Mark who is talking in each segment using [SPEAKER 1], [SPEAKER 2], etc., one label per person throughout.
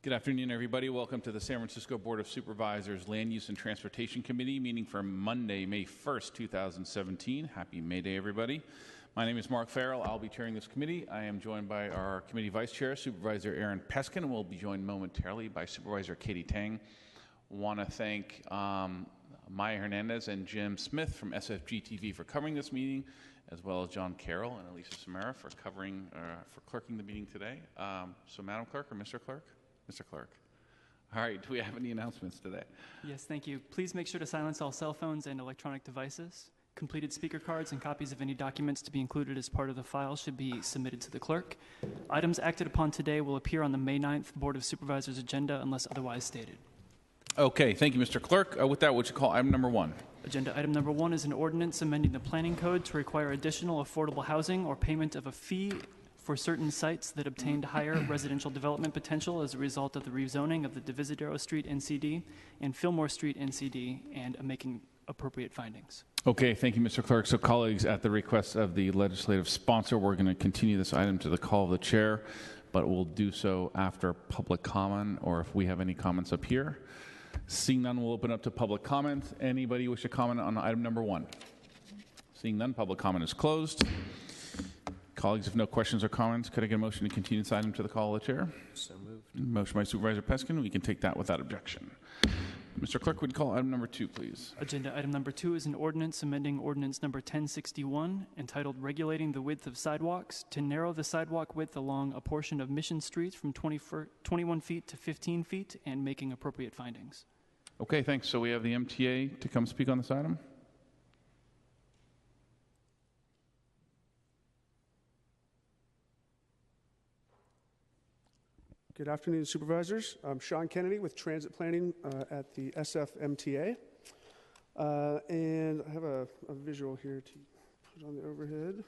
[SPEAKER 1] Good afternoon, everybody. Welcome to the San Francisco Board of Supervisors Land Use and Transportation Committee meeting for Monday, May 1st, 2017. Happy May Day, everybody. My name is Mark Farrell. I'll be chairing this committee. I am joined by our committee vice chair, Supervisor Aaron Peskin, and we'll be joined momentarily by Supervisor Katie Tang. Want to thank Maya Hernandez and Jim Smith from SFG TV for covering this meeting, as well as John Carroll and Elisa Samara for clerking the meeting today. So, Madam Clerk or Mr. Clerk? Mr. Clerk. All right, do we have any announcements today?
[SPEAKER 2] Yes, thank you. Please make sure to silence all cell phones and electronic devices. Completed speaker cards and copies of any documents to be included as part of the file should be submitted to the clerk. Items acted upon today will appear on the May 9th Board of Supervisors agenda unless otherwise stated.
[SPEAKER 1] Okay, thank you, Mr. Clerk. With that, would you call item number 1?
[SPEAKER 2] Agenda item number 1 is an ordinance amending the planning code to require additional affordable housing or payment of a fee for certain sites that obtained higher residential development potential as a result of the rezoning of the Divisadero Street NCD and Fillmore Street NCD, and making appropriate findings.
[SPEAKER 1] Okay, thank you, Mr. Clerk. So, colleagues, at the request of the legislative sponsor, we're going to continue this item to the call of the chair, but we'll do so after public comment, or if we have any comments up here. Seeing none, we'll open up to public comment. Anybody wish to comment on item number 1? Seeing none, public comment is closed. Colleagues, if no questions or comments, could I get a motion to continue this item to the call of the chair?
[SPEAKER 3] So moved.
[SPEAKER 1] Motion by Supervisor Peskin. We can take that without objection. Mr. Clerk, would you call item number 2, please?
[SPEAKER 2] Agenda item number 2 is an ordinance amending ordinance number 1061, entitled Regulating the Width of Sidewalks, to narrow the sidewalk width along a portion of Mission Street from 21 feet to 15 feet and making appropriate findings.
[SPEAKER 1] Okay, thanks. So we have the MTA to come speak on this item.
[SPEAKER 4] Good afternoon, Supervisors. I'm Sean Kennedy with Transit Planning at the SFMTA. And I have a visual here to put on the overhead.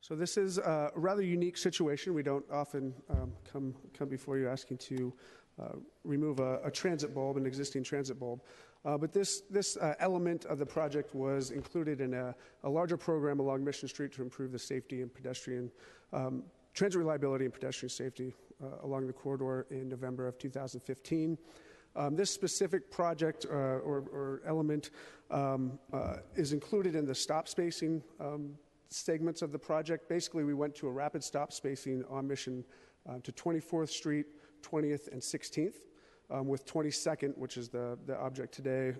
[SPEAKER 4] So this is a rather unique situation. We don't often come before you asking to remove a transit bulb, an existing transit bulb. But this element of the project was included in a larger program along Mission Street to improve the safety and pedestrian transit reliability and pedestrian safety along the corridor in November of 2015. This specific project or element is included in the stop spacing segments of the project. Basically, we went to a rapid stop spacing on Mission to 24th Street, 20th, and 16th. With 22nd, which is the object today,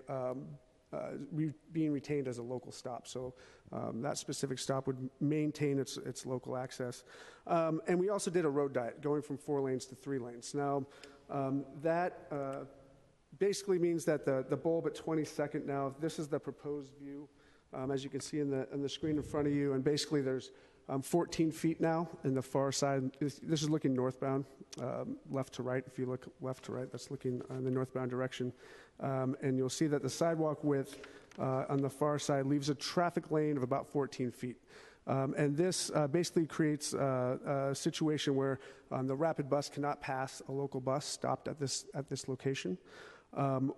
[SPEAKER 4] being retained as a local stop. So that specific stop would maintain its local access. And we also did a road diet, going from 4 lanes to 3 lanes. Now, that basically means that the bulb at 22nd now, this is the proposed view, as you can see in the screen in front of you, and basically there's 14 feet now in the far side. This is looking northbound, left to right. If you look left to right, that's looking in the northbound direction. And you'll see that the sidewalk width on the far side leaves a traffic lane of about 14 feet. And this basically creates a situation where the rapid bus cannot pass a local bus stopped at this location.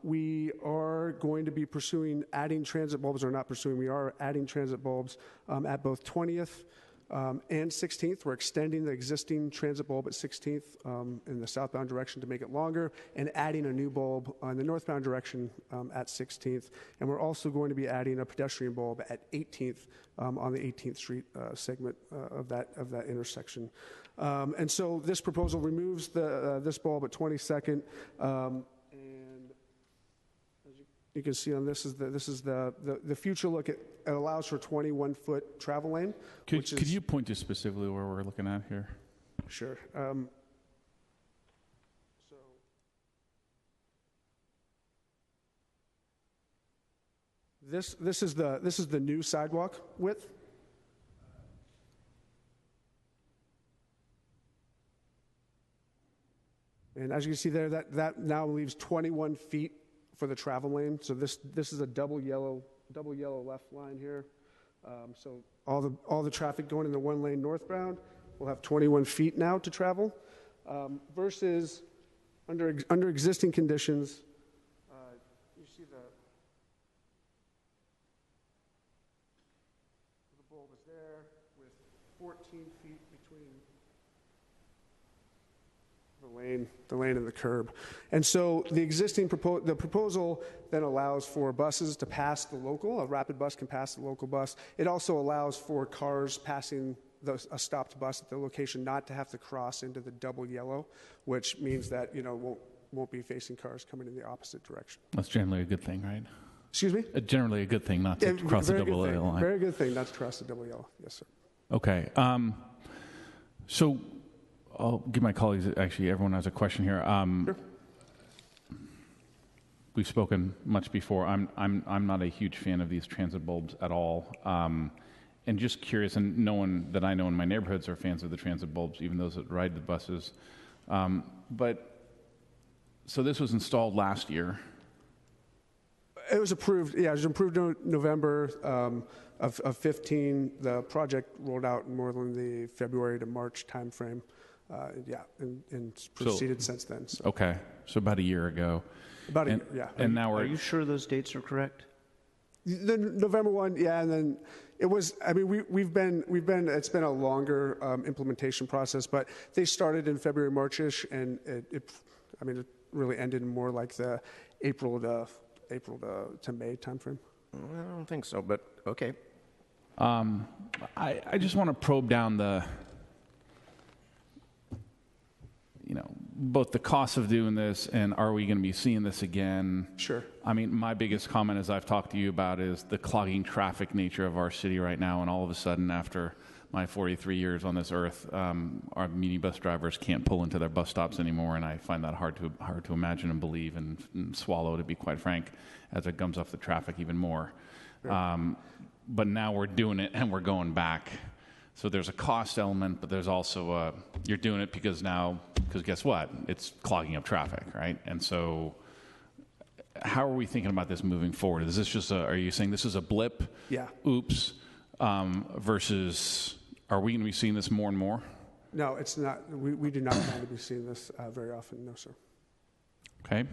[SPEAKER 4] We are going to be adding transit bulbs, or not pursuing, we are adding transit bulbs at both 20th and 16th. We're extending the existing transit bulb at 16th in the southbound direction to make it longer, and adding a new bulb in the northbound direction at 16th. And we're also going to be adding a pedestrian bulb at 18th on the 18th Street segment of that intersection. And so this proposal removes this bulb at 22nd. You can see on this is the future look. It allows for 21-foot travel lane.
[SPEAKER 1] Could you point to specifically where we're looking at here?
[SPEAKER 4] Sure. So this is the new sidewalk width. And as you can see there, that now leaves 21 feet for the travel lane. So this is a double yellow left line here. So all the traffic going in the 1 lane northbound will have 21 feet now to travel, versus under existing conditions. You see the bulb is there with the lane and the curb. And so the existing the proposal then allows for buses to pass the local. A rapid bus can pass the local bus. It also allows for cars passing a stopped bus at the location not to have to cross into the double yellow, which means that won't be facing cars coming in the opposite direction.
[SPEAKER 1] That's generally a good thing, right?
[SPEAKER 4] Excuse me?
[SPEAKER 1] Generally a good thing not to cross the double yellow line.
[SPEAKER 4] Very good thing not to cross the double yellow. Yes, sir.
[SPEAKER 1] Okay. So I'll give my colleagues, actually, everyone has a question here.
[SPEAKER 4] Sure.
[SPEAKER 1] We've spoken much before. I'm not a huge fan of these transit bulbs at all. And just curious, and no one that I know in my neighborhoods are fans of the transit bulbs, even those that ride the buses. So this was installed last year.
[SPEAKER 4] It was approved. Yeah, it was approved in November of 15. The project rolled out in more than the February to March timeframe. And proceeded since then. So.
[SPEAKER 1] Okay, so about a year ago.
[SPEAKER 4] About a year, yeah.
[SPEAKER 1] And now
[SPEAKER 3] Are you sure those dates are correct?
[SPEAKER 4] The November one, yeah, and then it was. I mean, we've been. It's been a longer implementation process, but they started in February, Marchish, and it really ended in more like the April to May timeframe.
[SPEAKER 3] Well, I don't think so, but okay.
[SPEAKER 1] I just want to probe down both the cost of doing this and are we going to be seeing this again?
[SPEAKER 4] Sure.
[SPEAKER 1] I mean, my biggest comment, as I've talked to you about, is the clogging traffic nature of our city right now. And all of a sudden, after my 43 years on this earth, our minibus drivers can't pull into their bus stops anymore. And I find that hard to imagine and believe and swallow, to be quite frank, as it gums up the traffic even more. Sure. But now we're doing it and we're going back. So there's a cost element, but there's also you're doing it because guess what? It's clogging up traffic, right? And so how are we thinking about this moving forward? Is this just are you saying this is a blip?
[SPEAKER 4] Yeah.
[SPEAKER 1] Oops. Versus are we going to be seeing this more and more?
[SPEAKER 4] No, it's not. We do not plan to be seeing this very often. No, sir.
[SPEAKER 1] Okay.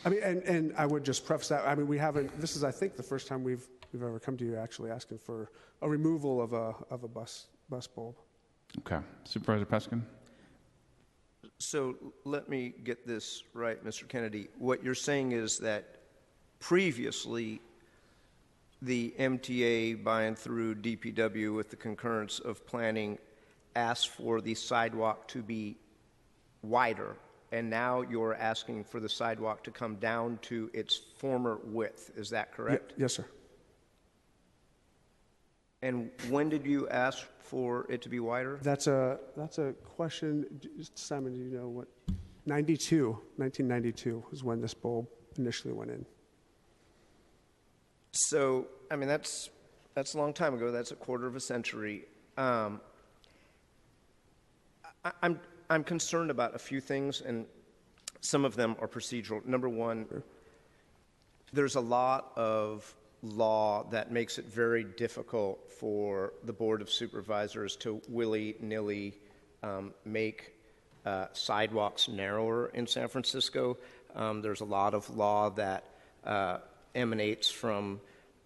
[SPEAKER 4] I mean, and I would just preface that. I mean, we haven't. This is, I think, the first time we've ever come to you actually asking for a removal of a bus bulb.
[SPEAKER 1] Okay, Supervisor Peskin.
[SPEAKER 3] So let me get this right, Mr. Kennedy. What you're saying is that previously the MTA, by and through DPW with the concurrence of planning, asked for the sidewalk to be wider, and now you're asking for the sidewalk to come down to its former width. Is that correct?
[SPEAKER 4] Yes, sir.
[SPEAKER 3] And when did you ask for it to be wider?
[SPEAKER 4] That's a question. Simon, do you know what? 1992 is when this bulb initially went in.
[SPEAKER 3] So, I mean, that's a long time ago. That's a quarter of a century. I'm concerned about a few things, and some of them are procedural. Number one, there's a lot of law that makes it very difficult for the Board of Supervisors to willy-nilly make sidewalks narrower in San Francisco. There's a lot of law that emanates from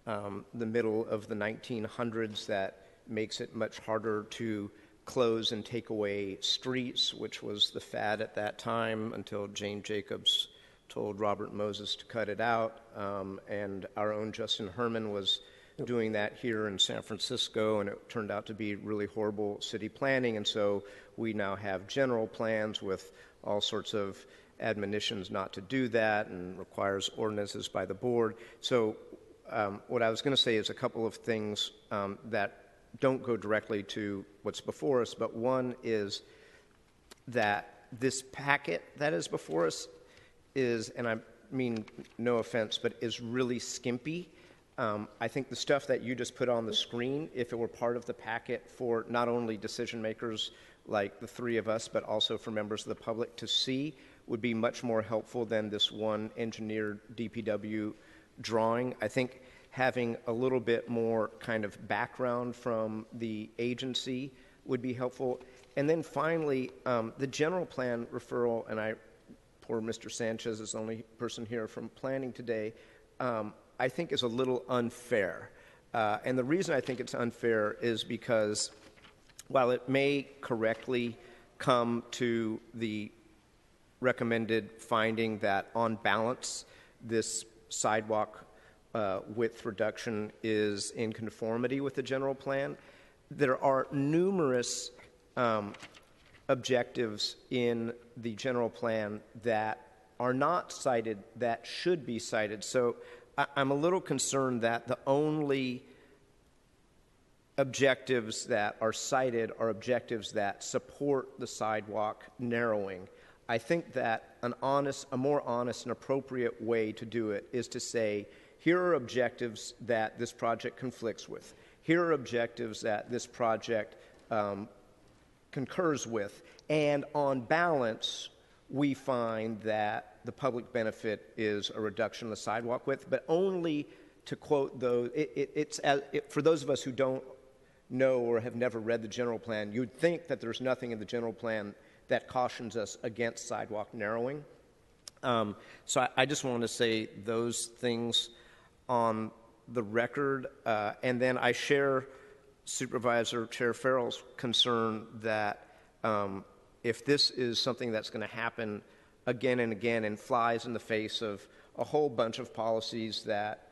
[SPEAKER 3] the middle of the 1900s that makes it much harder to close and take away streets, which was the fad at that time until Jane Jacobs told Robert Moses to cut it out, and our own Justin Herman was doing that here in San Francisco, and it turned out to be really horrible city planning, and so we now have general plans with all sorts of admonitions not to do that and requires ordinances by the board. So what I was going to say is a couple of things that don't go directly to what's before us, but one is that this packet that is before us is, and I mean no offense, but is really skimpy. I think the stuff that you just put on the screen, if it were part of the packet for not only decision makers like the three of us, but also for members of the public to see, would be much more helpful than this one engineered DPW drawing. I think having a little bit more kind of background from the agency would be helpful. And then finally, the general plan referral, and poor Mr. Sanchez is the only person here from planning today, I think is a little unfair. And the reason I think it's unfair is because while it may correctly come to the recommended finding that on balance, this sidewalk width reduction is in conformity with the general plan. There are numerous objectives in the general plan that are not cited that should be cited. So I'm a little concerned that the only objectives that are cited are objectives that support the sidewalk narrowing. I think that a more honest and appropriate way to do it is to say, here are objectives that this project conflicts with. Here are objectives that this project concurs with. And on balance, we find that the public benefit is a reduction in the sidewalk width, but only to quote those. For those of us who don't know or have never read the general plan, you'd think that there's nothing in the general plan that cautions us against sidewalk narrowing. So I just wanted to say those things on the record. And then I share Supervisor Chair Farrell's concern that if this is something that's going to happen again and again and flies in the face of a whole bunch of policies that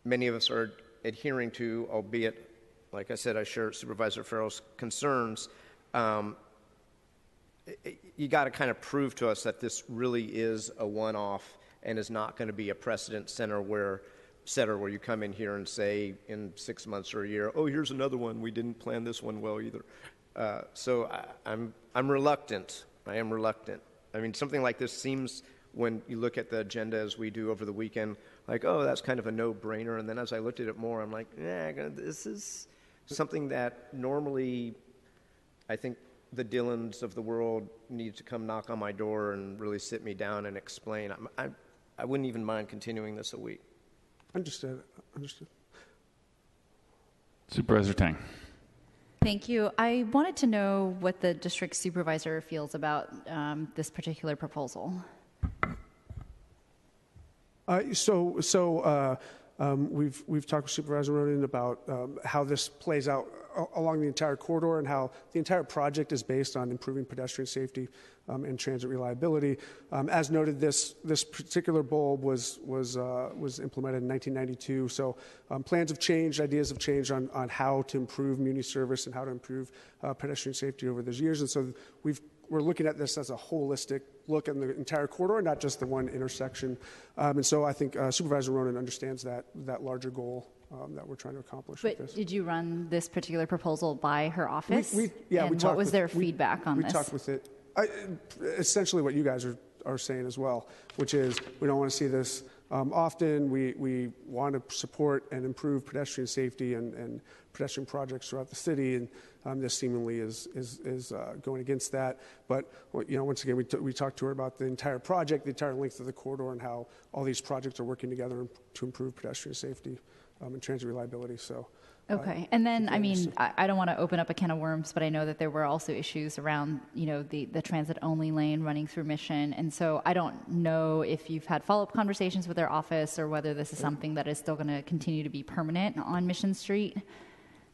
[SPEAKER 3] many of us are adhering to, albeit, like I said, I share Supervisor Farrell's concerns, you got to kind of prove to us that this really is a one-off and is not going to be a precedent setter where you come in here and say in 6 months or a year, oh, here's another one, we didn't plan this one well either. So I'm reluctant. I am reluctant. I mean, something like this seems, when you look at the agenda as we do over the weekend, like, oh, that's kind of a no-brainer. And then as I looked at it more, I'm like, this is something that normally I think the Dillons of the world need to come knock on my door and really sit me down and explain. I wouldn't even mind continuing this a week.
[SPEAKER 4] Understood.
[SPEAKER 1] Supervisor Tang.
[SPEAKER 5] Thank you. I wanted to know what the district supervisor feels about this particular proposal.
[SPEAKER 4] We've talked with Supervisor Ronan about how this plays out along the entire corridor and how the entire project is based on improving pedestrian safety and transit reliability. As noted, this particular bulb was implemented in 1992. So plans have changed, ideas have changed on how to improve Muni service and how to improve pedestrian safety over those years. And so we're looking at this as a holistic look in the entire corridor, not just the one intersection. And so I think Supervisor Ronan understands that larger goal that we're trying to accomplish with this.
[SPEAKER 5] But did you run this particular proposal by her office?
[SPEAKER 4] We
[SPEAKER 5] and what was their feedback on this?
[SPEAKER 4] We talked with it. Essentially what you guys are saying as well, which is we don't want to see this often. We want to support and improve pedestrian safety and pedestrian projects throughout the city, and this seemingly is going against that. But once again, we talked to her about the entire project, the entire length of the corridor, and how all these projects are working together to improve pedestrian safety and transit reliability. So.
[SPEAKER 5] Okay. And then, I mean, I don't want to open up a can of worms, but I know that there were also issues around, the transit-only lane running through Mission. And so I don't know if you've had follow-up conversations with their office or whether this is something that is still going to continue to be permanent on Mission Street.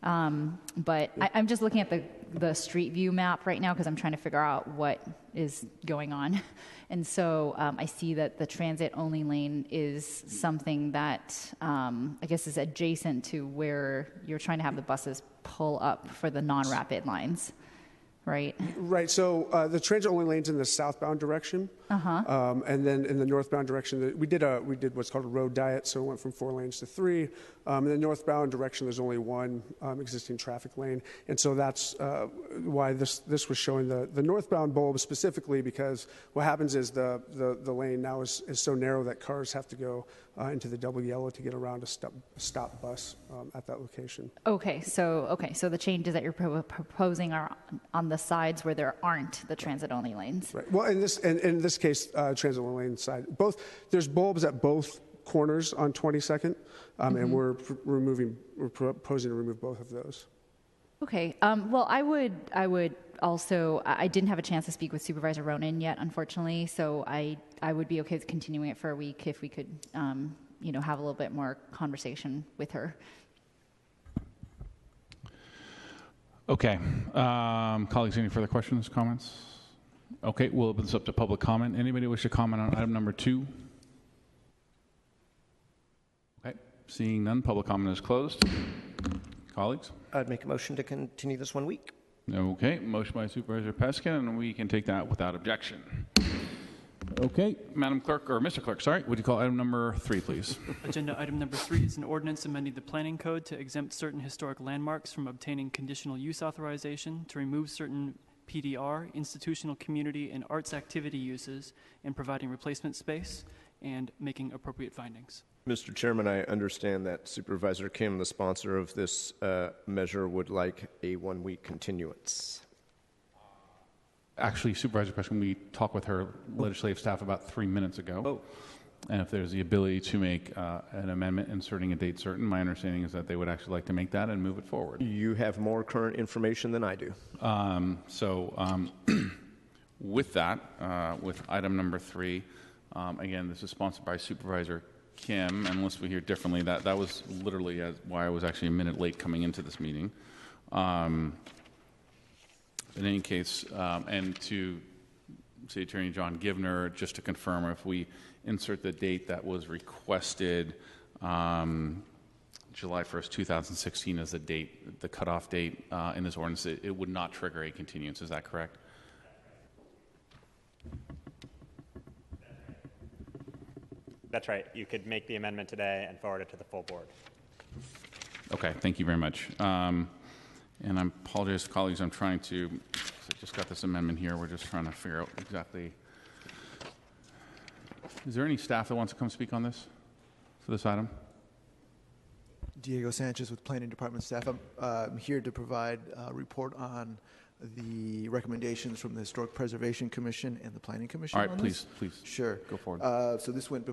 [SPEAKER 5] But I'm just looking at the street view map right now because I'm trying to figure out what is going on. And so I see that the transit-only lane is something that I guess is adjacent to where you're trying to have the buses pull up for the non-rapid lines, right?
[SPEAKER 4] Right. So the transit-only lane's in the southbound direction. And then in the northbound direction, we did what's called a road diet, so it went from 4 lanes to 3. In the northbound direction, there's only one existing traffic lane, and so that's why this was showing the northbound bulb specifically, because what happens is the lane now is so narrow that cars have to go into the double yellow to get around a stop bus at that location.
[SPEAKER 5] Okay, so the changes that you're proposing are on the sides where there aren't the transit-only lanes.
[SPEAKER 4] Right. Well, in this case, transit-only lane side, there's bulbs at both corners on 22nd, and we're proposing to remove both of those.
[SPEAKER 5] Okay. Well, I would also. I didn't have a chance to speak with Supervisor Ronan yet, unfortunately. So I would be okay with continuing it for a week if we could, have a little bit more conversation with her.
[SPEAKER 1] Okay. Colleagues, any further questions, comments? Okay, we'll open this up to public comment. Anybody wish to comment on item number 2? Okay, seeing none, public comment is closed. Colleagues?
[SPEAKER 3] I'd make a motion to continue this 1 week.
[SPEAKER 1] Okay, motion by Supervisor Peskin, and we can take that without objection. Okay, Madam Clerk, or Mr. Clerk, sorry, would you call item number 3, please?
[SPEAKER 2] Agenda item number 3 is an ordinance amending the planning code to exempt certain historic landmarks from obtaining conditional use authorization, to remove certain PDR, institutional, community, and arts activity uses, and providing replacement space, and making appropriate findings.
[SPEAKER 3] Mr. Chairman, I understand that Supervisor Kim, the sponsor of this measure, would like a 1 week continuance.
[SPEAKER 1] Actually, Supervisor Peskin, we talked with her legislative staff about 3 minutes ago.
[SPEAKER 3] Oh.
[SPEAKER 1] And if there's the ability to make an amendment inserting a date certain, my understanding is that they would actually like to make that and move it forward.
[SPEAKER 3] You have more current information than I do.
[SPEAKER 1] With that, with item number 3, again, this is sponsored by Supervisor Kim, and unless we hear differently, that was literally why I was actually a minute late coming into this meeting. In any case, and to City Attorney John Givner, just to confirm, if we insert the date that was requested, July 1st, 2016 as the date, the cutoff date in this ordinance, it would not trigger a continuance. Is that correct?
[SPEAKER 6] That's right. You could make the amendment today and forward it to the full board.
[SPEAKER 1] Okay, thank you very much. And I apologize to colleagues, I'm trying to, I just got this amendment here, we're just trying to figure out exactly. Is there any staff that wants to come speak on this, for this item?
[SPEAKER 7] Diego Sanchez with Planning Department staff. I'm here to provide a report on the recommendations from the Historic Preservation Commission and the Planning Commission.
[SPEAKER 1] All right,
[SPEAKER 7] on
[SPEAKER 1] please,
[SPEAKER 7] this.
[SPEAKER 1] please.
[SPEAKER 7] Sure.
[SPEAKER 1] Go forward.
[SPEAKER 7] So this went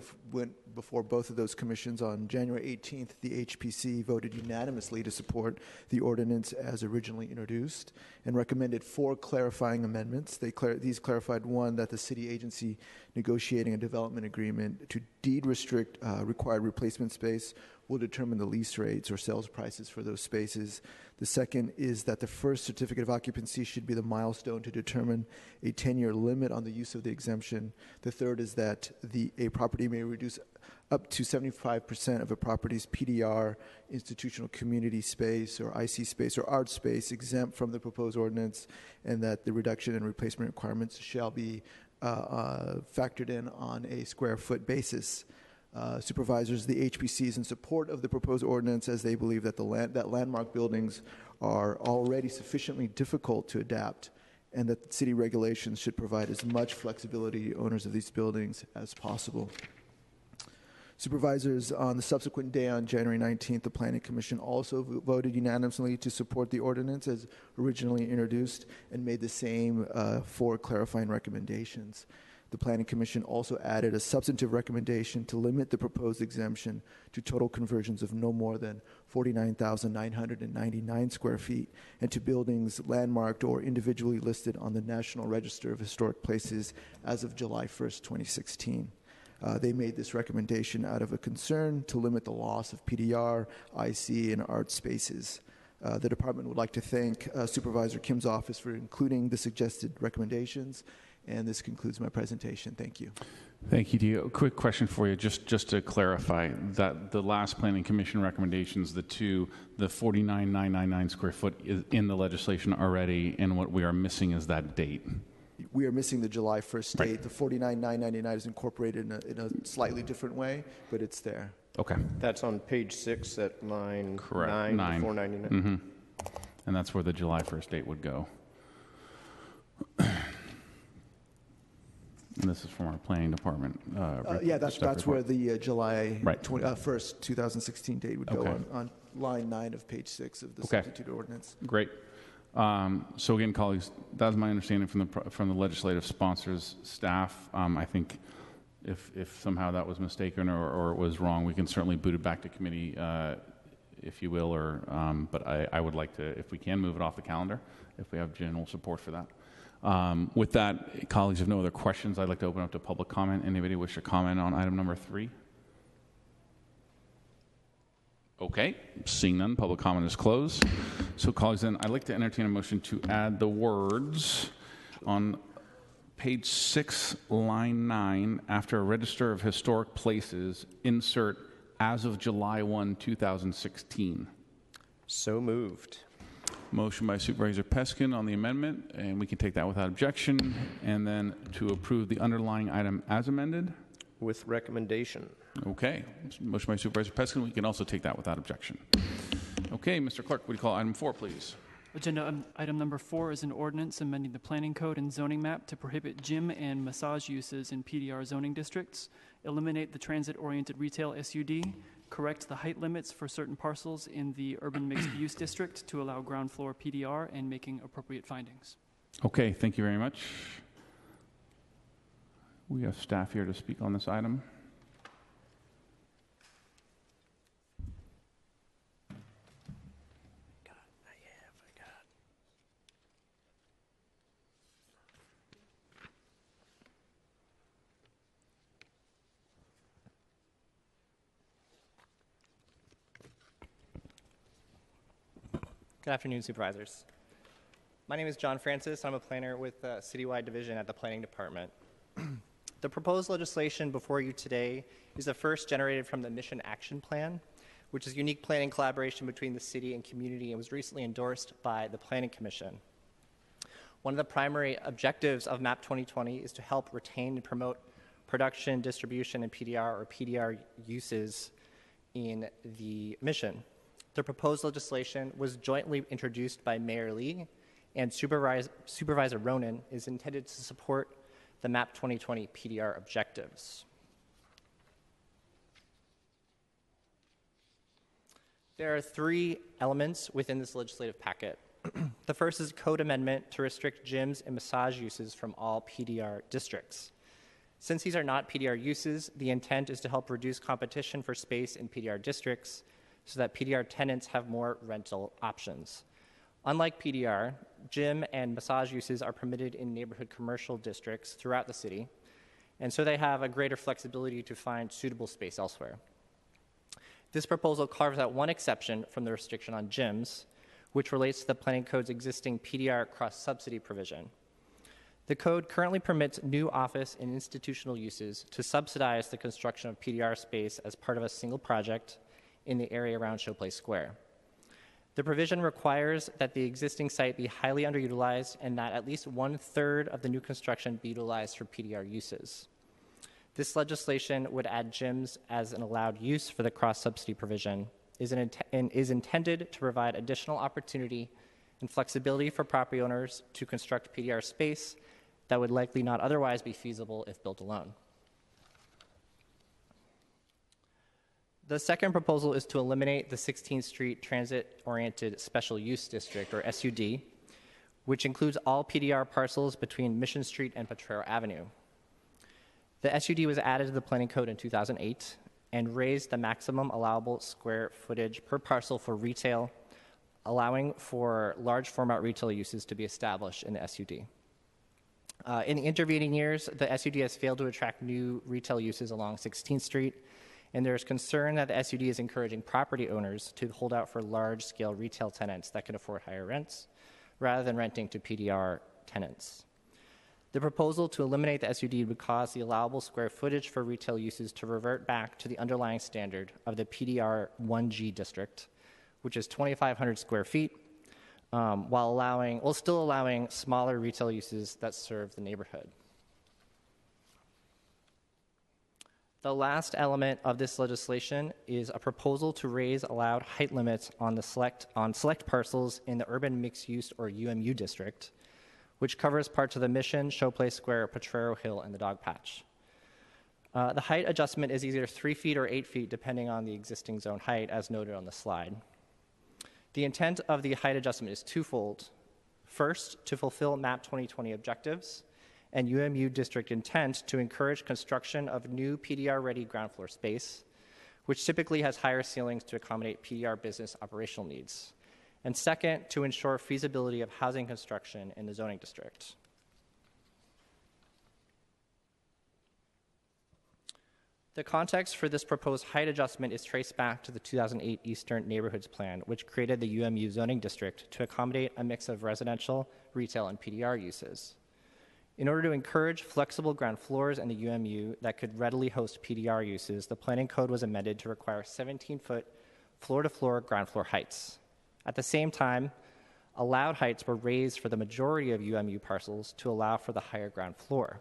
[SPEAKER 7] before both of those commissions on January 18th. The HPC voted unanimously to support the ordinance as originally introduced and recommended 4 clarifying amendments. These clarified, 1, that the city agency negotiating a development agreement to deed restrict required replacement space will determine the lease rates or sales prices for those spaces. The second is that the first certificate of occupancy should be the milestone to determine a 10-year limit on the use of the exemption. The third is that a property may reduce up to 75% of a property's PDR, institutional community space, or IC space, or art space exempt from the proposed ordinance, and that the reduction in replacement requirements shall be factored in on a square foot basis. Supervisors, the HPC is in support of the proposed ordinance as they believe that that landmark buildings are already sufficiently difficult to adapt and that city regulations should provide as much flexibility to owners of these buildings as possible. Supervisors, on the subsequent day on January 19th, the Planning Commission also voted unanimously to support the ordinance as originally introduced and made the same 4 clarifying recommendations. The Planning Commission also added a substantive recommendation to limit the proposed exemption to total conversions of no more than 49,999 square feet and to buildings landmarked or individually listed on the National Register of Historic Places as of July 1st, 2016. They made this recommendation out of a concern to limit the loss of PDR, IC, and art spaces. The department would like to thank Supervisor Kim's office for including the suggested recommendations. And this concludes my presentation. Thank you.
[SPEAKER 1] Thank you, Dio. Quick question for you, just to clarify that the last Planning Commission recommendations, the 49,999 square foot is in the legislation already, and what we are missing is that date.
[SPEAKER 7] We are missing the July 1st date.
[SPEAKER 1] Right.
[SPEAKER 7] The 49,999 is incorporated in a slightly different way, but it's there.
[SPEAKER 1] Okay.
[SPEAKER 3] That's on page 6 at line
[SPEAKER 1] Correct.
[SPEAKER 3] 9,
[SPEAKER 1] 9.
[SPEAKER 3] 499.
[SPEAKER 1] Mm-hmm. And that's where the July 1st date would go. And this is from our planning department.
[SPEAKER 7] Yeah, that's where the July
[SPEAKER 1] Right.
[SPEAKER 7] 1st, 2016 date would go
[SPEAKER 1] Okay.
[SPEAKER 7] on line 9 of page 6 of the
[SPEAKER 1] Okay.
[SPEAKER 7] substitute ordinance.
[SPEAKER 1] Great. So again, colleagues, that's my understanding from the legislative sponsors staff. I think if somehow that was mistaken or it was wrong, we can certainly boot it back to committee, if you will. But I would like to, if we can, move it off the calendar, if we have general support for that. With that, colleagues, if no other questions, I'd like to open up to public comment. Anybody wish to comment on item number 3? Okay, seeing none, public comment is closed. So, colleagues, then I'd like to entertain a motion to add the words on page 6, line 9, after Register of Historic Places, insert as of July 1, 2016.
[SPEAKER 3] So moved.
[SPEAKER 1] Motion by Supervisor Peskin on the amendment, and we can take that without objection. And then to approve the underlying item as amended.
[SPEAKER 3] With recommendation.
[SPEAKER 1] Okay. Motion by Supervisor Peskin. We can also take that without objection. Okay, Mr. Clerk, would you call item 4, please?
[SPEAKER 2] Agenda item number 4 is an ordinance amending the planning code and zoning map to prohibit gym and massage uses in PDR zoning districts, eliminate the transit-oriented retail SUD, correct the height limits for certain parcels in the urban mixed-use district to allow ground floor PDR, and making appropriate findings.
[SPEAKER 1] Okay, thank you very much. We have staff here to speak on this item.
[SPEAKER 8] Good afternoon, supervisors. My name is John Francis. I'm a planner with the Citywide Division at the Planning Department. The proposed legislation before you today is the first generated from the Mission Action Plan, which is unique planning collaboration between the city and community and was recently endorsed by the Planning Commission. One of the primary objectives of MAP 2020 is to help retain and promote production, distribution, and PDR or PDR uses in the mission. The proposed legislation was jointly introduced by Mayor Lee and Supervisor Ronan, is intended to support the MAP 2020 PDR objectives. There are 3 elements within this legislative packet. The first is a code amendment to restrict gyms and massage uses from all PDR districts. Since these are not PDR uses, the intent is to help reduce competition for space in PDR districts so that PDR tenants have more rental options. Unlike PDR, gym and massage uses are permitted in neighborhood commercial districts throughout the city, and so they have a greater flexibility to find suitable space elsewhere. This proposal carves out one exception from the restriction on gyms, which relates to the Planning Code's existing PDR cross-subsidy provision. The code currently permits new office and institutional uses to subsidize the construction of PDR space as part of a single project in the area around Showplace Square. The provision requires that the existing site be highly underutilized and that at least 1/3 of the new construction be utilized for PDR uses. This legislation would add gyms as an allowed use for the cross-subsidy provision and is intended to provide additional opportunity and flexibility for property owners to construct PDR space that would likely not otherwise be feasible if built alone. The second proposal is to eliminate the 16th Street Transit-Oriented Special Use District, or SUD, which includes all PDR parcels between Mission Street and Potrero Avenue. The SUD was added to the Planning Code in 2008 and raised the maximum allowable square footage per parcel for retail, allowing for large format retail uses to be established in the SUD. In the intervening years, the SUD has failed to attract new retail uses along 16th Street, and there's concern that the SUD is encouraging property owners to hold out for large-scale retail tenants that can afford higher rents, rather than renting to PDR tenants. The proposal to eliminate the SUD would cause the allowable square footage for retail uses to revert back to the underlying standard of the PDR 1G district, which is 2,500 square feet, while still allowing smaller retail uses that serve the neighborhood. The last element of this legislation is a proposal to raise allowed height limits on select parcels in the urban mixed-use or UMU district, which covers parts of the Mission, Showplace Square, Potrero Hill, and the Dog Patch. The height adjustment is either 3 feet or 8 feet, depending on the existing zone height, as noted on the slide. The intent of the height adjustment is twofold. First, to fulfill MAP 2020 objectives, and UMU district intent to encourage construction of new PDR-ready ground floor space, which typically has higher ceilings to accommodate PDR business operational needs. And second, to ensure feasibility of housing construction in the zoning district. The context for this proposed height adjustment is traced back to the 2008 Eastern Neighborhoods Plan, which created the UMU zoning district to accommodate a mix of residential, retail, and PDR uses. In order to encourage flexible ground floors in the UMU that could readily host PDR uses, the planning code was amended to require 17-foot floor-to-floor ground floor heights. At the same time, allowed heights were raised for the majority of UMU parcels to allow for the higher ground floor.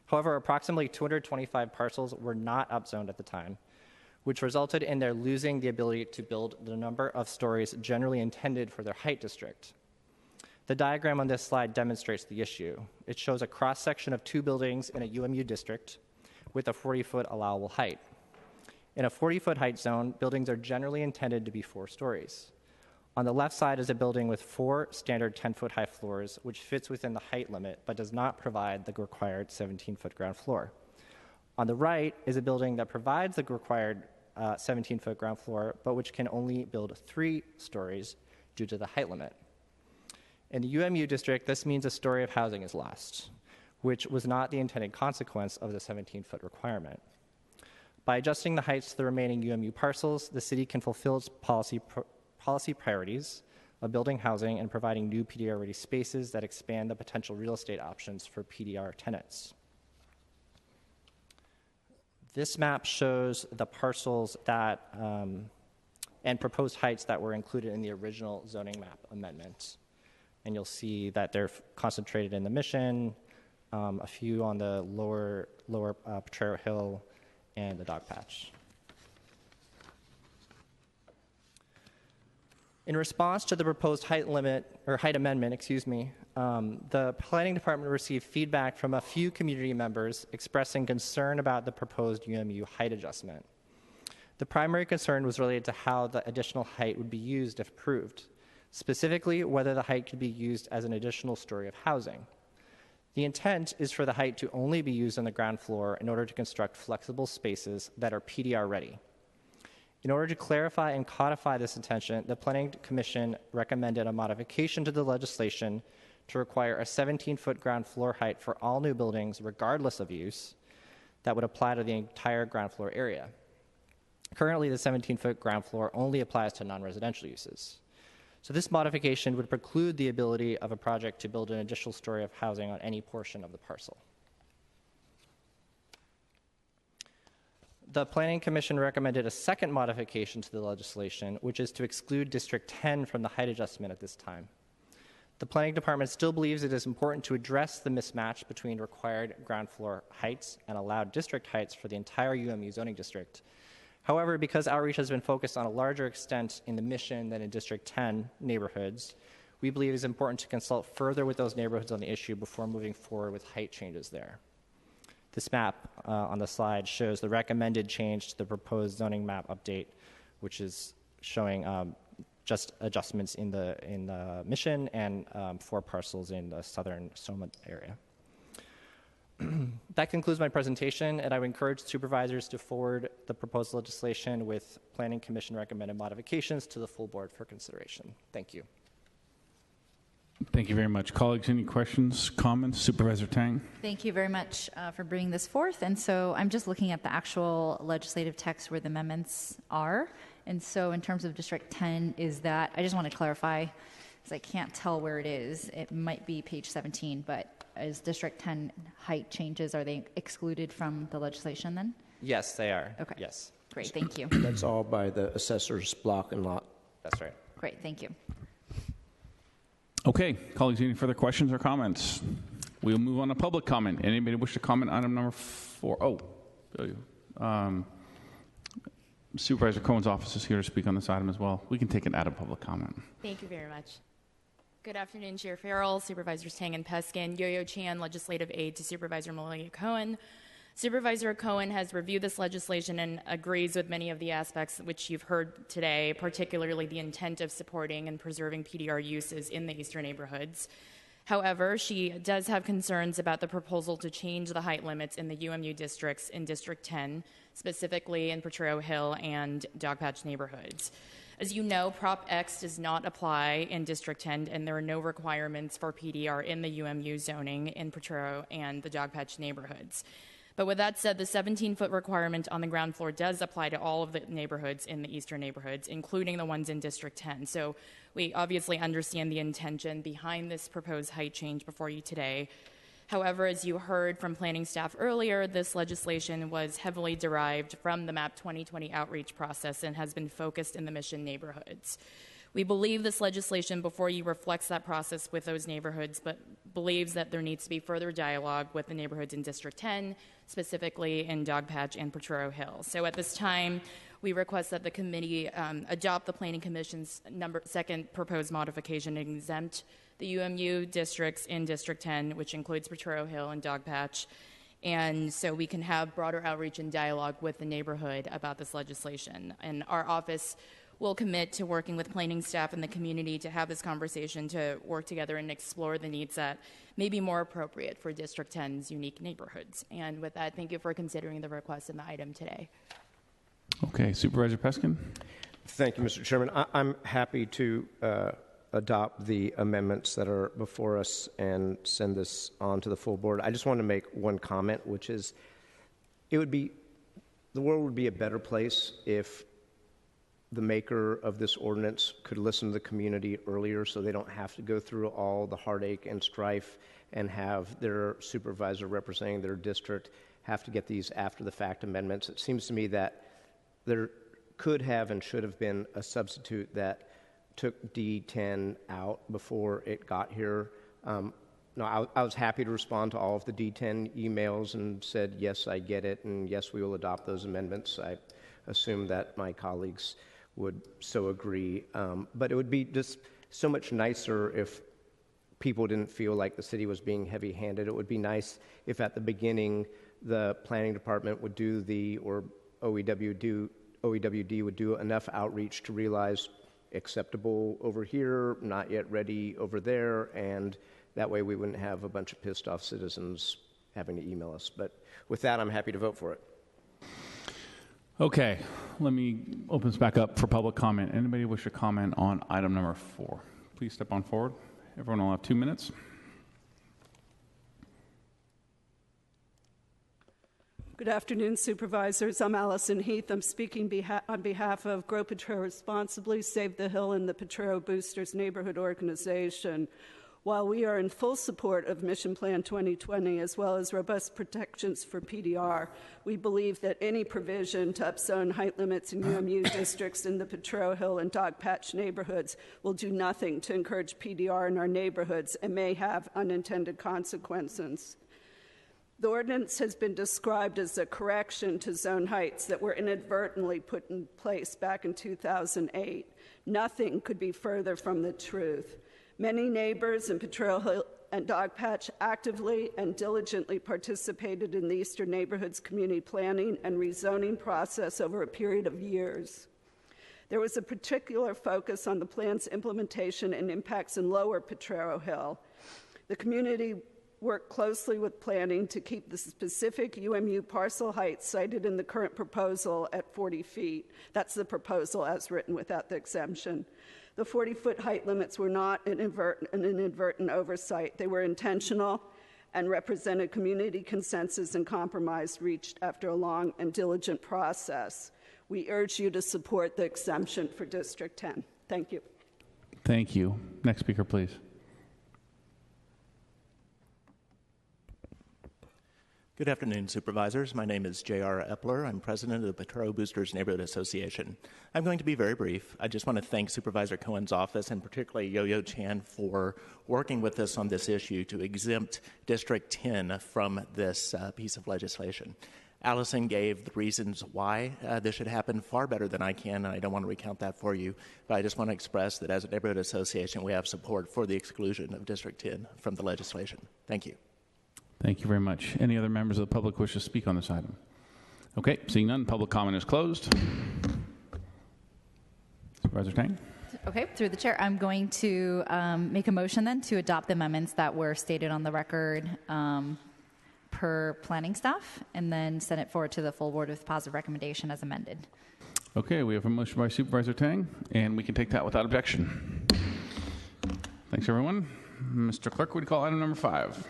[SPEAKER 8] However, approximately 225 parcels were not upzoned at the time, which resulted in their losing the ability to build the number of stories generally intended for their height district. The diagram on this slide demonstrates the issue. It shows a cross-section of 2 buildings in a UMU district with a 40-foot allowable height. In a 40-foot height zone, buildings are generally intended to be 4 stories. On the left side is a building with 4 standard 10-foot high floors, which fits within the height limit but does not provide the required 17-foot ground floor. On the right is a building that provides the required 17-foot ground floor, but which can only build 3 stories due to the height limit. In the UMU district, this means a story of housing is lost, which was not the intended consequence of the 17-foot requirement. By adjusting the heights to the remaining UMU parcels, the city can fulfill its policy priorities of building housing and providing new PDR-ready spaces that expand the potential real estate options for PDR tenants. This map shows the parcels that and proposed heights that were included in the original zoning map amendment. And you'll see that they're concentrated in the Mission, a few on the lower Potrero Hill, and the Dogpatch. In response to the proposed height amendment, the planning department received feedback from a few community members expressing concern about the proposed UMU height adjustment. The primary concern was related to how the additional height would be used if approved, specifically whether the height could be used as an additional story of housing. The intent is for the height to only be used on the ground floor in order to construct flexible spaces that are PDR ready. In order to clarify and codify this intention, the Planning Commission recommended a modification to the legislation to require a 17-foot ground floor height for all new buildings, regardless of use, that would apply to the entire ground floor area. Currently, the 17-foot ground floor only applies to non-residential uses. So this modification would preclude the ability of a project to build an additional story of housing on any portion of the parcel. The Planning Commission recommended a second modification to the legislation, which is to exclude District 10 from the height adjustment at this time. The Planning Department still believes it is important to address the mismatch between required ground floor heights and allowed district heights for the entire UMU zoning district. However, because outreach has been focused on a larger extent in the Mission than in District 10 neighborhoods, we believe it is important to consult further with those neighborhoods on the issue before moving forward with height changes there. This map on the slide shows the recommended change to the proposed zoning map update, which is showing just adjustments in the Mission and 4 parcels in the southern Soma area. That concludes my presentation, and I would encourage supervisors to forward the proposed legislation with Planning Commission recommended modifications to the full board for consideration. Thank you.
[SPEAKER 1] Thank you very much. Colleagues, any questions, comments? Supervisor Tang?
[SPEAKER 5] Thank you very much for bringing this forth. And so I'm just looking at the actual legislative text where the amendments are. And so in terms of District 10, is that, I just want to clarify, because I can't tell where it is. It might be page 17, but is District 10 height changes, are they excluded from the legislation then?
[SPEAKER 8] Yes, they are.
[SPEAKER 5] Okay.
[SPEAKER 8] Yes.
[SPEAKER 5] Great, thank you.
[SPEAKER 3] That's all by the assessor's block and lot.
[SPEAKER 8] That's right.
[SPEAKER 5] Great, thank you.
[SPEAKER 1] Okay, colleagues, any further questions or comments? We'll move on to public comment. Anybody wish to comment on item number 4? Supervisor Cohen's office is here to speak on this item as well. We can take it out of public comment.
[SPEAKER 9] Thank you very much. Good afternoon, Chair Farrell, Supervisors Tang and Peskin, Yo-Yo Chan, Legislative Aide to Supervisor Malia Cohen. Supervisor Cohen has reviewed this legislation and agrees with many of the aspects which you've heard today, particularly the intent of supporting and preserving PDR uses in the eastern neighborhoods. However, she does have concerns about the proposal to change the height limits in the UMU districts in District 10, specifically in Potrero Hill and Dogpatch neighborhoods. As you know, Prop X does not apply in District 10, and there are no requirements for PDR in the UMU zoning in Potrero and the Dogpatch neighborhoods. But with that said, the 17-foot requirement on the ground floor does apply to all of the neighborhoods in the eastern neighborhoods, including the ones in District 10. So we obviously understand the intention behind this proposed height change before you today. However, as you heard from planning staff earlier, this legislation was heavily derived from the MAP 2020 outreach process and has been focused in the Mission neighborhoods. We believe this legislation before you reflects that process with those neighborhoods, but believes that there needs to be further dialogue with the neighborhoods in District 10, specifically in Dogpatch and Potrero Hill. So at this time, we request that the committee adopt the Planning Commission's second proposed modification and exempt the UMU districts in District 10, which includes Potrero Hill and Dogpatch, and so we can have broader outreach and dialogue with the neighborhood about this legislation. And our office will commit to working with planning staff and the community to have this conversation, to work together and explore the needs that may be more appropriate for District 10's unique neighborhoods. And with that, thank you for considering the request in the item today.
[SPEAKER 1] Okay, Supervisor Peskin.
[SPEAKER 3] Thank you, Mr. Chairman. I'm happy to adopt the amendments that are before us and send this on to the full board. I just want to make one comment, which is the world would be a better place if the maker of this ordinance could listen to the community earlier so they don't have to go through all the heartache and strife and have their supervisor representing their district have to get these after the fact amendments. It seems to me that there could have and should have been a substitute that took D10 out before it got here. No, I was happy to respond to all of the D10 emails and said, yes, I get it, and yes, we will adopt those amendments. I assume that my colleagues would so agree. But it would be just so much nicer if people didn't feel like the city was being heavy-handed. It would be nice if at the beginning the planning department would do or OEWD would do enough outreach to realize acceptable over here, not yet ready over there, and that way we wouldn't have a bunch of pissed off citizens having to email us. But with that, I'm happy to vote for it.
[SPEAKER 1] Okay, let me open this back up for public comment. Anybody wish to comment on item number 4? Please step on forward. Everyone will have 2 minutes.
[SPEAKER 10] Good afternoon, Supervisors. I'm Allison Heath. I'm speaking on behalf of Grow Potrero Responsibly, Save the Hill, and the Potrero Boosters Neighborhood Organization. While we are in full support of Mission Plan 2020, as well as robust protections for PDR, we believe that any provision to upzone height limits in UMU districts in the Potrero Hill and Dogpatch neighborhoods will do nothing to encourage PDR in our neighborhoods and may have unintended consequences. The ordinance has been described as a correction to zone heights that were inadvertently put in place back in 2008. Nothing could be further from the truth. Many neighbors in Potrero Hill and Dogpatch actively and diligently participated in the Eastern Neighborhoods community planning and rezoning process over a period of years. There was a particular focus on the plan's implementation and impacts in Lower Potrero Hill. The community worked closely with planning to keep the specific UMU parcel height cited in the current proposal at 40 feet. That's the proposal as written without the exemption. The 40-foot height limits were not an inadvertent oversight. They were intentional and represented community consensus and compromise reached after a long and diligent process. We urge you to support the exemption for District 10. Thank you.
[SPEAKER 1] Thank you. Next speaker, please.
[SPEAKER 11] Good afternoon, Supervisors. My name is J.R. Epler. I'm president of the Potrero Boosters Neighborhood Association. I'm going to be very brief. I just want to thank Supervisor Cohen's office and particularly Yo-Yo Chan for working with us on this issue to exempt District 10 from this piece of legislation. Allison gave the reasons why this should happen far better than I can, and I don't want to recount that for you, but I just want to express that as a neighborhood association, we have support for the exclusion of District 10 from the legislation. Thank you.
[SPEAKER 1] Thank you very much. Any other members of the public wish to speak on this item? Okay, seeing none, public comment is closed. Supervisor Tang?
[SPEAKER 5] Okay, through the chair, I'm going to make a motion then to adopt the amendments that were stated on the record per planning staff, and then send it forward to the full board with positive recommendation as amended.
[SPEAKER 1] Okay, we have a motion by Supervisor Tang, and we can take that without objection. Thanks, everyone. Mr. Clerk, would you call item number 5?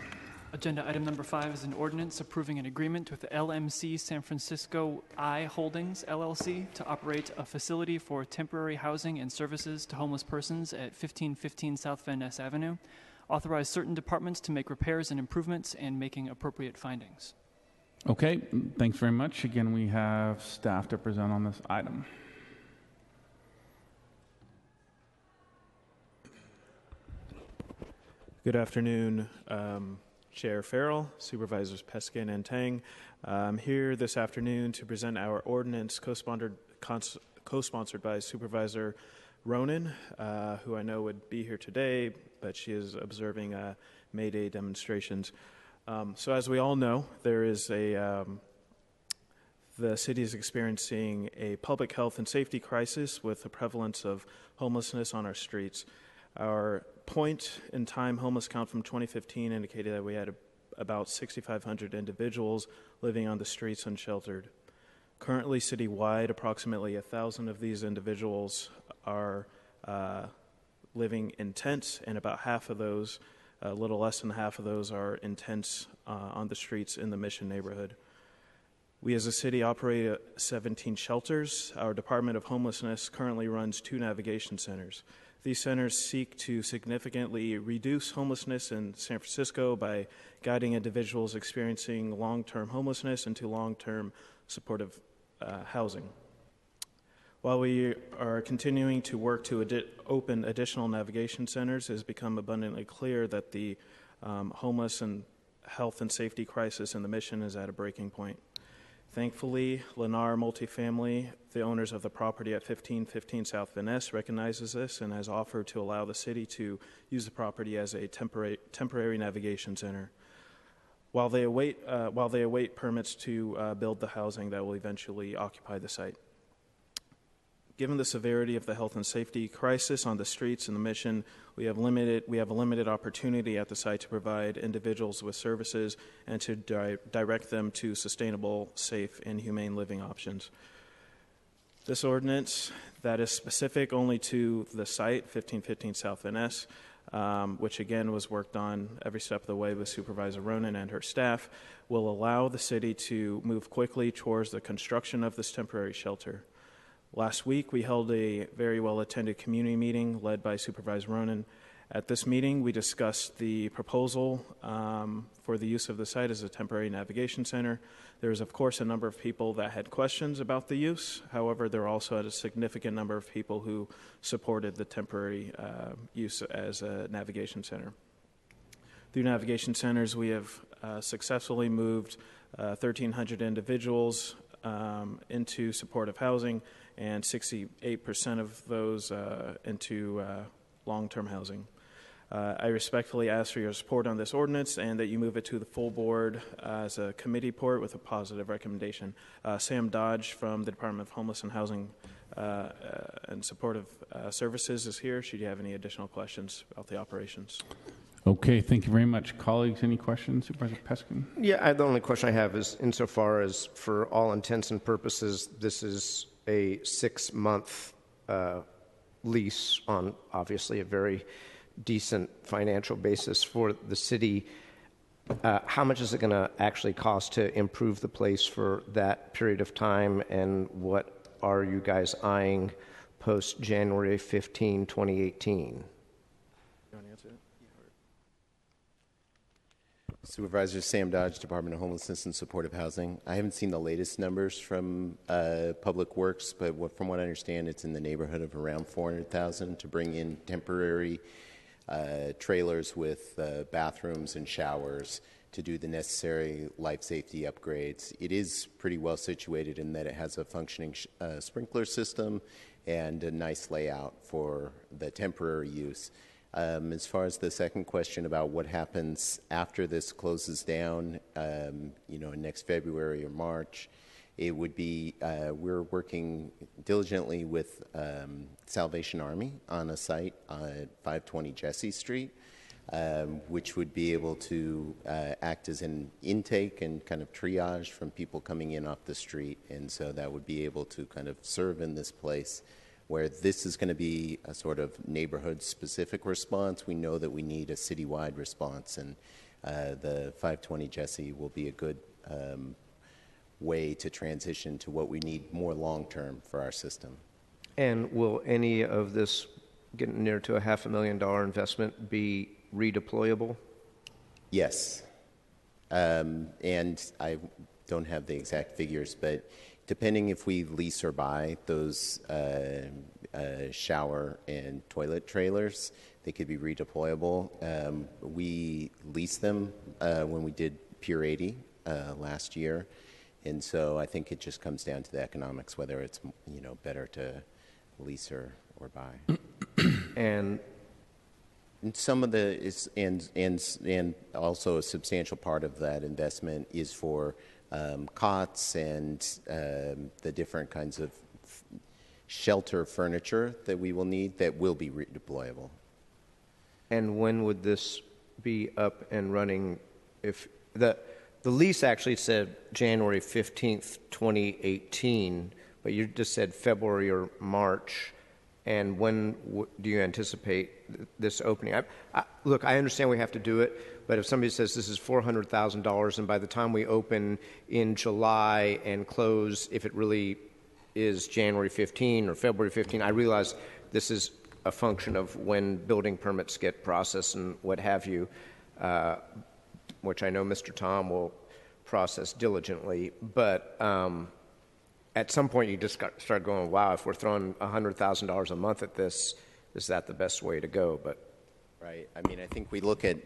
[SPEAKER 2] Agenda item number 5 is an ordinance approving an agreement with the LMC San Francisco I Holdings, LLC, to operate a facility for temporary housing and services to homeless persons at 1515 South Van Ness Avenue. authorize certain departments to make repairs and improvements, and making appropriate findings.
[SPEAKER 1] Okay, thanks very much. Again, we have staff to present on this item.
[SPEAKER 12] Good afternoon, Chair Farrell, Supervisors Peskin and Tang. I'm here this afternoon to present our ordinance co-sponsored by Supervisor Ronan, who I know would be here today, but she is observing May Day demonstrations. So as we all know, there is the city is experiencing a public health and safety crisis with the prevalence of homelessness on our streets. Our point-in-time homeless count from 2015 indicated that we had about 6,500 individuals living on the streets unsheltered. Currently, citywide, approximately 1,000 of these individuals are living in tents, and about half of those, a little less than half of those, are in tents on the streets in the Mission neighborhood. We as a city operate 17 shelters. Our Department of Homelessness currently runs 2 navigation centers. These centers seek to significantly reduce homelessness in San Francisco by guiding individuals experiencing long-term homelessness into long-term supportive housing. While we are continuing to work to open additional navigation centers, it has become abundantly clear that the homeless and health and safety crisis in the Mission is at a breaking point. Thankfully, Lennar Multifamily, the owners of the property at 1515 South Van Ness, recognizes this and has offered to allow the city to use the property as a temporary navigation center while they await permits to build the housing that will eventually occupy the site. Given the severity of the health and safety crisis on the streets in the Mission, we have a limited opportunity at the site to provide individuals with services and to direct them to sustainable, safe, and humane living options. This ordinance that is specific only to the site, 1515 South Van Ness, which again was worked on every step of the way with Supervisor Ronan and her staff, will allow the city to move quickly towards the construction of this temporary shelter. Last week, we held a very well-attended community meeting led by Supervisor Ronan. At this meeting, we discussed the proposal for the use of the site as a temporary navigation center. There was, of course, a number of people that had questions about the use. However, there also had a significant number of people who supported the temporary use as a navigation center. Through navigation centers, we have successfully moved 1,300 individuals into supportive housing, and 68% of those into long-term housing. I respectfully ask for your support on this ordinance and that you move it to the full board as a committee report with a positive recommendation. Sam Dodge from the Department of Homeless and Housing and Supportive Services is here. Should you have any additional questions about the operations?
[SPEAKER 1] Okay, thank you very much. Colleagues, any questions? Supervisor Peskin?
[SPEAKER 3] Yeah, the only question I have is insofar as for all intents and purposes, this is a 6-month lease on obviously a very decent financial basis for the city. How much is it going to actually cost to improve the place for that period of time, and what are you guys eyeing post January 15, 2018?
[SPEAKER 12] You want to answer it?
[SPEAKER 13] Supervisor Sam Dodge, Department of Homelessness and Supportive Housing. I haven't seen the latest numbers from Public Works, but from what I understand, it's in the neighborhood of around $400,000 to bring in temporary trailers with bathrooms and showers to do the necessary life safety upgrades. It is pretty well situated in that it has a functioning sprinkler system and a nice layout for the temporary use. As far as the second question about what happens after this closes down, next February or March, it would be, we're working diligently with Salvation Army on a site at 520 Jesse Street, which would be able to act as an intake and kind of triage from people coming in off the street. And so that would be able to kind of serve in this place where this is going to be a sort of neighborhood-specific response. We know that we need a citywide response, and the 520 Jesse will be a good way to transition to what we need more long-term for our system.
[SPEAKER 3] And will any of this, getting near to a $500,000 investment, be redeployable?
[SPEAKER 13] Yes. And I don't have the exact figures, but depending if we lease or buy those shower and toilet trailers, they could be redeployable. We leased them when we did Pier 80 last year, and so I think it just comes down to the economics, whether it's better to lease or buy.
[SPEAKER 3] And
[SPEAKER 13] some of the is and also a substantial part of that investment is for cots and the different kinds of shelter furniture that we will need that will be redeployable.
[SPEAKER 3] And when would this be up and running? If the lease actually said January 15th, 2018, but you just said February or March. And when do you anticipate this opening? Look, I understand we have to do it, but if somebody says this is $400,000, and by the time we open in July and close, if it really is January 15 or February 15, I realize this is a function of when building permits get processed and what have you, which I know Mr. Tom will process diligently, but at some point you just start going, wow, if we're throwing $100,000 a month at this, is that the best way to go? But
[SPEAKER 13] right. I mean, I think we look at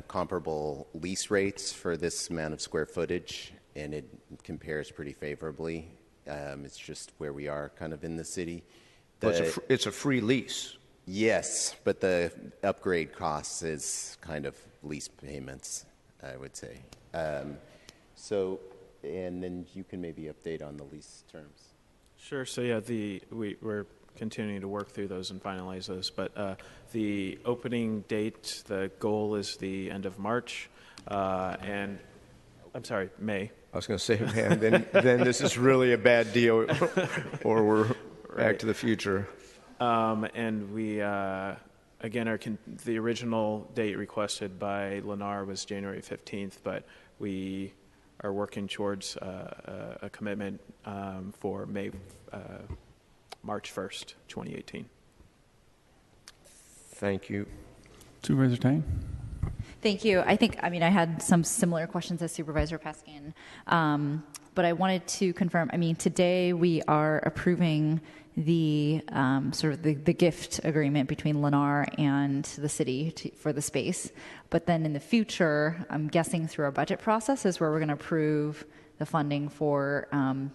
[SPEAKER 13] comparable lease rates for this amount of square footage, and it compares pretty favorably. It's just where we are kind of in the city.
[SPEAKER 3] It's a free lease.
[SPEAKER 13] Yes, but the upgrade costs is kind of lease payments, I would say. And then you can maybe update on the lease terms.
[SPEAKER 12] Sure. So yeah, we're continuing to work through those and finalize those. But the opening date, the goal is the end of March, and I'm sorry, May.
[SPEAKER 3] I was going to say, man, then this is really a bad deal, or we're back to the future.
[SPEAKER 12] And we again the original date requested by Lennar was January 15th, but we are working towards a commitment for March 1st, 2018.
[SPEAKER 3] Thank you.
[SPEAKER 1] Supervisor Tang?
[SPEAKER 5] Thank you. I had some similar questions as Supervisor Peskin, but I wanted to confirm, today we are approving the the gift agreement between Lennar and the city for the space. But then in the future, I'm guessing through our budget process is where we're going to approve the funding for, the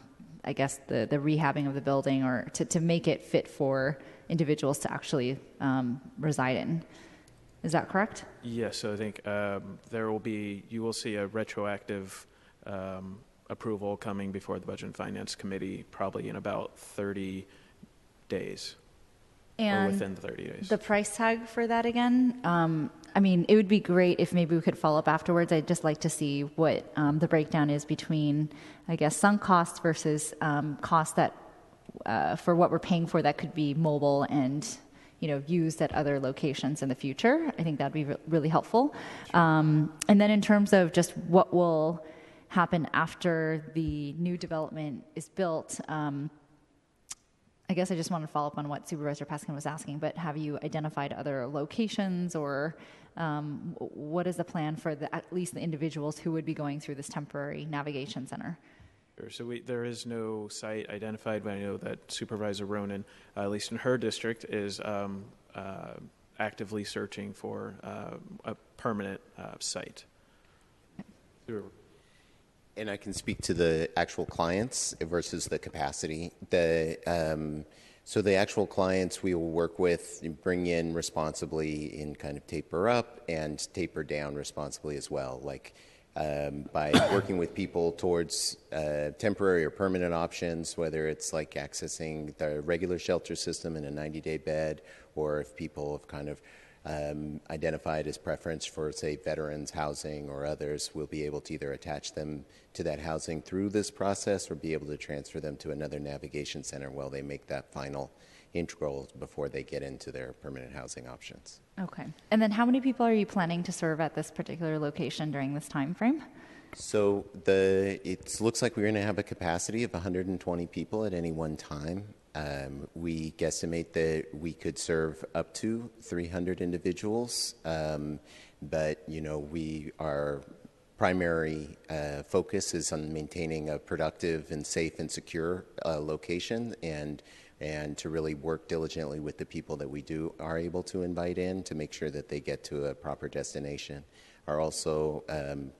[SPEAKER 5] rehabbing of the building, or to make it fit for individuals to actually reside in. Is that correct?
[SPEAKER 12] Yes. So I think you will see a retroactive approval coming before the Budget and Finance Committee probably in about 30 days.
[SPEAKER 5] And
[SPEAKER 12] or within the 30 days.
[SPEAKER 5] The price tag for that again? It would be great if maybe we could follow up afterwards. I'd just like to see what the breakdown is between, sunk costs versus costs that for what we're paying for that could be mobile and used at other locations in the future. I think that'd be really helpful. And then in terms of just what will happen after the new development is built, I guess I just want to follow up on what Supervisor Peskin was asking, but have you identified other locations, or what is the plan for at least the individuals who would be going through this temporary navigation center?
[SPEAKER 12] Sure. So there is no site identified, but I know that Supervisor Ronan, at least in her district, is actively searching for a permanent site.
[SPEAKER 13] And I can speak to the actual clients versus the capacity. So the actual clients we will work with, bring in responsibly, and kind of taper up and taper down responsibly as well. By working with people towards temporary or permanent options, whether it's like accessing the regular shelter system in a 90-day bed, or if people have kind of identified as preference for, say, veterans housing or others, we'll be able to either attach them to that housing through this process or be able to transfer them to another navigation center while they make that final integral before they get into their permanent housing options.
[SPEAKER 5] Okay. And then how many people are you planning to serve at this particular location during this time frame?
[SPEAKER 13] So it looks like we're going to have a capacity of 120 people at any one time. We guesstimate that we could serve up to 300 individuals, but our primary focus is on maintaining a productive and safe and secure location, and to really work diligently with the people that we are able to invite in to make sure that they get to a proper destination. Our also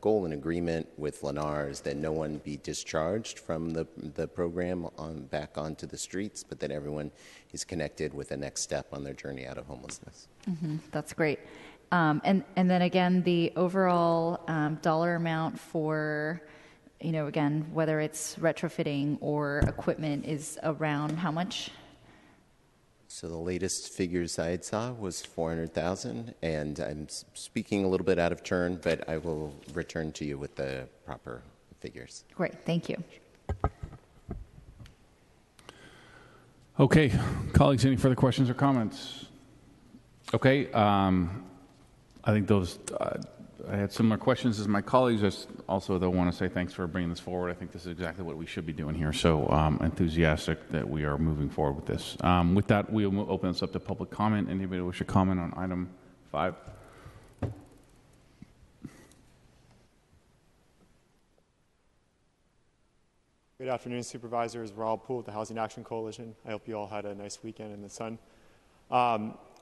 [SPEAKER 13] goal and agreement with Lennar is that no one be discharged from the program back onto the streets, but that everyone is connected with the next step on their journey out of homelessness.
[SPEAKER 5] Mm-hmm. That's great. And then again, the overall dollar amount for, again, whether it's retrofitting or equipment is around how much?
[SPEAKER 13] So the latest figures I saw was 400,000, and I'm speaking a little bit out of turn, but I will return to you with the proper figures.
[SPEAKER 5] Great, thank you.
[SPEAKER 1] Okay, colleagues, any further questions or comments? Okay, I think those, I had similar questions as my colleagues. I also, though, want to say thanks for bringing this forward. I think this is exactly what we should be doing here. So enthusiastic that we are moving forward with this. With that, we will open this up to public comment. Anybody wish to comment on item 5?
[SPEAKER 14] Good afternoon, supervisors. Rob Poole with the Housing Action Coalition. I hope you all had a nice weekend in the sun.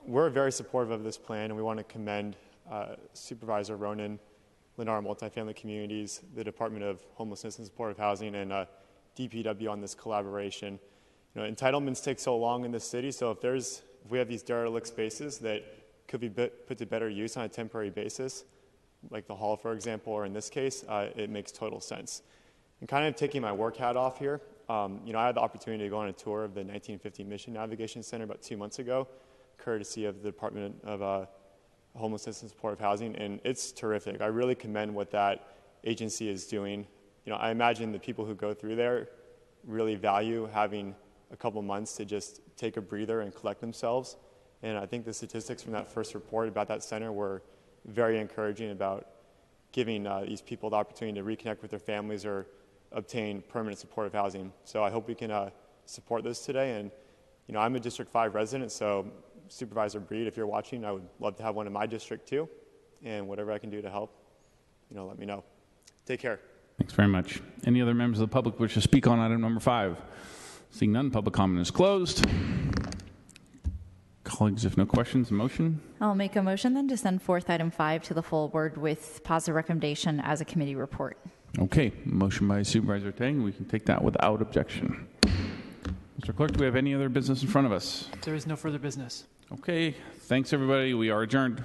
[SPEAKER 14] We're very supportive of this plan, and we want to commend Supervisor Ronan, Lennar Multifamily Communities, the Department of Homelessness and Supportive Housing, and DPW on this collaboration. Entitlements take so long in this city, so if we have these derelict spaces that could be put to better use on a temporary basis, like the hall, for example, or in this case, it makes total sense. And kind of taking my work hat off here, I had the opportunity to go on a tour of the 1950 Mission Navigation Center about 2 months ago, courtesy of the Department of Homelessness and Supportive Housing, and it's terrific. I really commend what that agency is doing. I imagine the people who go through there really value having a couple months to just take a breather and collect themselves. And I think the statistics from that first report about that center were very encouraging about giving these people the opportunity to reconnect with their families or obtain permanent supportive housing. So I hope we can support this today. And I'm a District 5 resident, so Supervisor Breed, if you're watching, I would love to have one in my district too. And whatever I can do to help, let me know. Take care.
[SPEAKER 1] Thanks very much. Any other members of the public wish to speak on item number 5? Seeing none, public comment is closed. Colleagues, if no questions, a motion?
[SPEAKER 5] I'll make a motion then to send forth item 5 to the full board with positive recommendation as a committee report.
[SPEAKER 1] Okay, motion by Supervisor Tang. We can take that without objection. Mr. Clerk, do we have any other business in front of us?
[SPEAKER 2] There is no further business.
[SPEAKER 1] Okay, thanks everybody. We are adjourned.